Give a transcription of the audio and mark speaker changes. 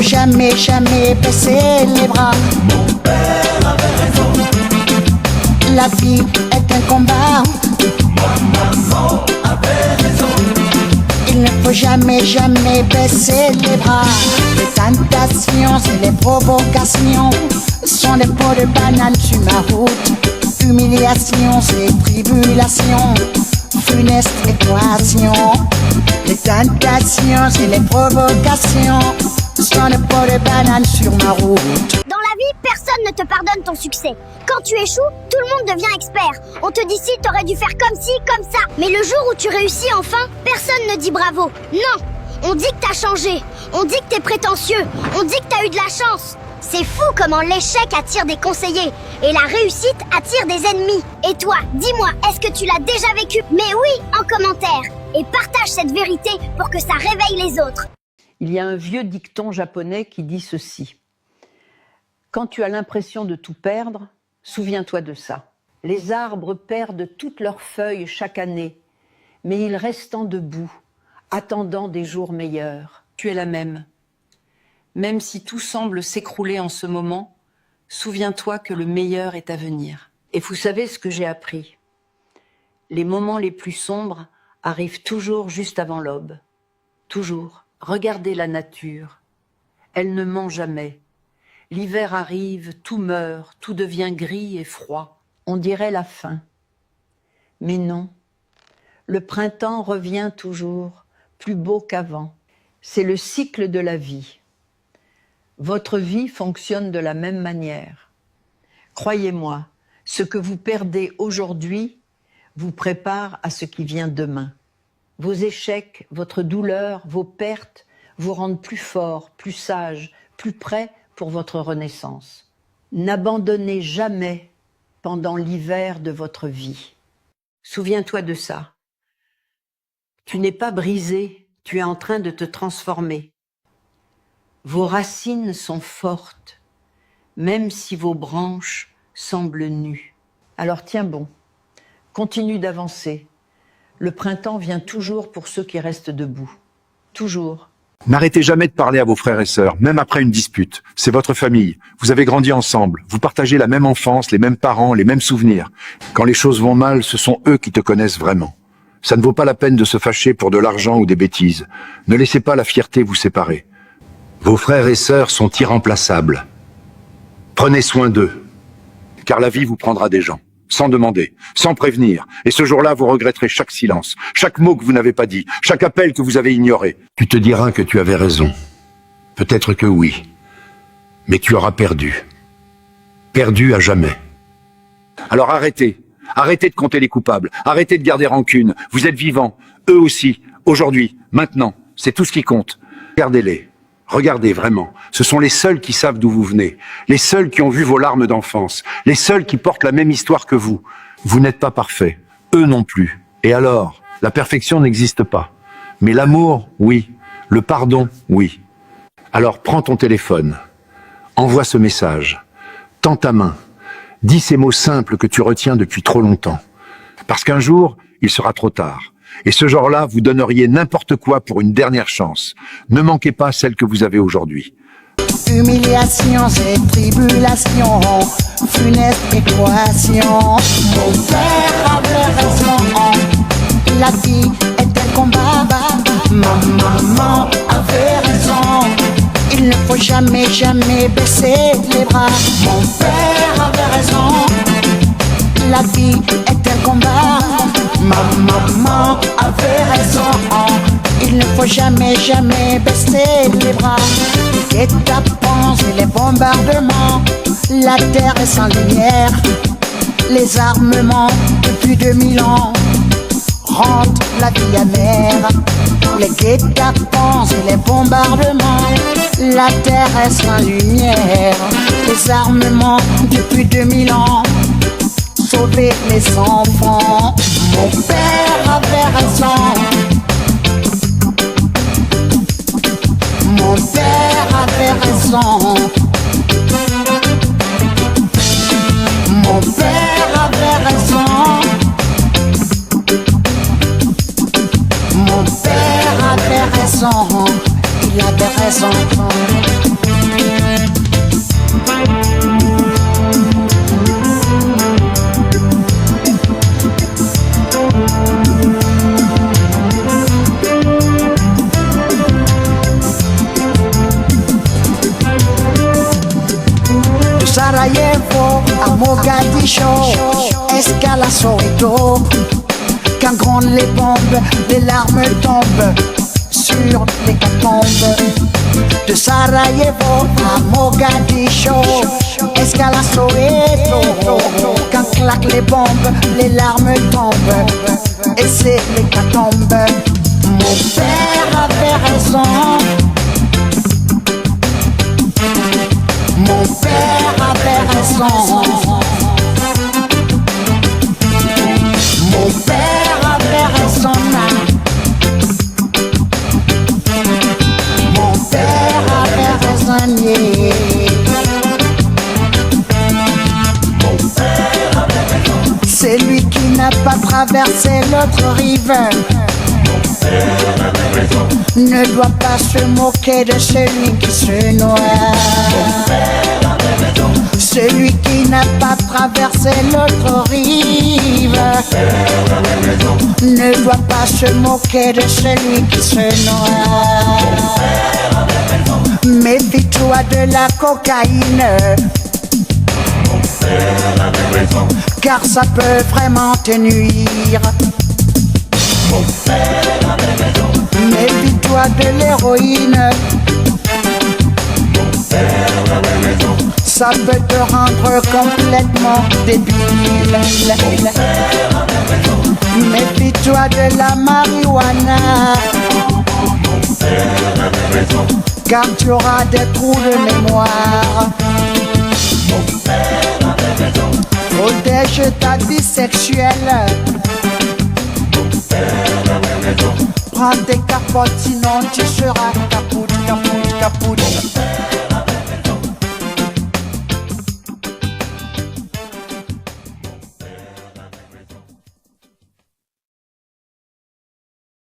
Speaker 1: jamais, jamais baisser les bras.
Speaker 2: Mon père avait raison.
Speaker 1: La vie est un combat.
Speaker 2: Ma maman avait raison.
Speaker 1: Il ne faut jamais, jamais baisser les bras. Les tentations et les provocations sont des pots de banane sur ma route. Humiliations et tribulations, funeste équation. Les tentations et les provocations sont des pots de banane sur ma route.
Speaker 3: Dans la vie, personne ne te pardonne ton succès. Quand tu échoues, tout le monde devient expert. On te dit si t'aurais dû faire comme ci, comme ça. Mais le jour où tu réussis enfin, personne ne dit bravo. Non, on dit que t'as changé. On dit que t'es prétentieux. On dit que t'as eu de la chance. C'est fou comment l'échec attire des conseillers et la réussite attire des ennemis. Et toi, dis-moi, est-ce que tu l'as déjà vécu? Mais oui, en commentaire. Et partage cette vérité pour que ça réveille les autres.
Speaker 4: Il y a un vieux dicton japonais qui dit ceci. Quand tu as l'impression de tout perdre, souviens-toi de ça. Les arbres perdent toutes leurs feuilles chaque année, mais ils restent debout, attendant des jours meilleurs. Tu es la même. Même si tout semble s'écrouler en ce moment, souviens-toi que le meilleur est à venir. Et vous savez ce que j'ai appris? Les moments les plus sombres arrivent toujours juste avant l'aube. Toujours. Regardez la nature. Elle ne ment jamais. L'hiver arrive, tout meurt, tout devient gris et froid. On dirait la fin. Mais non. Le printemps revient toujours, plus beau qu'avant. C'est le cycle de la vie. Votre vie fonctionne de la même manière. Croyez-moi, ce que vous perdez aujourd'hui vous prépare à ce qui vient demain. Vos échecs, votre douleur, vos pertes vous rendent plus fort, plus sage, plus prêt pour votre renaissance. N'abandonnez jamais pendant l'hiver de votre vie. Souviens-toi de ça. Tu n'es pas brisé, tu es en train de te transformer. Vos racines sont fortes, même si vos branches semblent nues. Alors tiens bon, continue d'avancer. Le printemps vient toujours pour ceux qui restent debout. Toujours.
Speaker 5: N'arrêtez jamais de parler à vos frères et sœurs, même après une dispute. C'est votre famille. Vous avez grandi ensemble. Vous partagez la même enfance, les mêmes parents, les mêmes souvenirs. Quand les choses vont mal, ce sont eux qui te connaissent vraiment. Ça ne vaut pas la peine de se fâcher pour de l'argent ou des bêtises. Ne laissez pas la fierté vous séparer. Vos frères et sœurs sont irremplaçables. Prenez soin d'eux, car la vie vous prendra des gens, sans demander, sans prévenir. Et ce jour-là, vous regretterez chaque silence, chaque mot que vous n'avez pas dit, chaque appel que vous avez ignoré. Tu te diras que tu avais raison. Peut-être que oui. Mais tu auras perdu. Perdu à jamais. Alors arrêtez. Arrêtez de compter les coupables. Arrêtez de garder rancune. Vous êtes vivants. Eux aussi. Aujourd'hui. Maintenant. C'est tout ce qui compte. Regardez-les. Regardez vraiment, ce sont les seuls qui savent d'où vous venez, les seuls qui ont vu vos larmes d'enfance, les seuls qui portent la même histoire que vous. Vous n'êtes pas parfait, eux non plus. Et alors, la perfection n'existe pas. Mais l'amour, oui. Le pardon, oui. Alors prends ton téléphone, envoie ce message, tends ta main, dis ces mots simples que tu retiens depuis trop longtemps. Parce qu'un jour, il sera trop tard. Et ce jour-là, vous donneriez n'importe quoi pour une dernière chance. Ne manquez pas celle que vous avez aujourd'hui.
Speaker 1: Humiliations et tribulations, funeste équation. Mon père avait raison. La vie est un combat. Ma maman avait raison. Il ne faut jamais, jamais baisser les bras. Mon père avait raison. La vie est un combat. Ma maman avait raison. Il ne faut jamais, jamais baisser les bras. Les guet-apens et les bombardements, la terre est sans lumière. Les armements depuis 2000 ans rendent la vie amère. Les guet-apens et les bombardements, la terre est sans lumière. Les armements depuis 2000 ans sauver les enfants. Mon père avait raison. Mon père avait raison. Mon père avait raison. Mon père avait raison. Il avait raison. Mogadiscio, Escala Soweto. Quand grondent les bombes, les larmes tombent sur les catacombes. De Sarajevo à Mogadiscio, Escala Soweto. Quand claquent les bombes, les larmes tombent et c'est l'hécatombe. Mon père avait raison. Mon père avait raison. Mon père avait raison. Mon père avait raison. C'est lui qui n'a pas traversé l'autre rive. Ne doit pas se moquer de celui qui se noie. Celui qui n'a pas traversé l'autre rive ne doit pas se moquer de celui qui se noie. Méfie-toi de la cocaïne, car ça peut vraiment te nuire. Méfie-toi de l'héroïne, ça peut te rendre complètement débile. Méfie-toi de la marijuana, car tu auras des trous de mémoire. Protège ta vie sexuelle. Prends tes capotes, sinon tu seras capoute, capoute, capoute.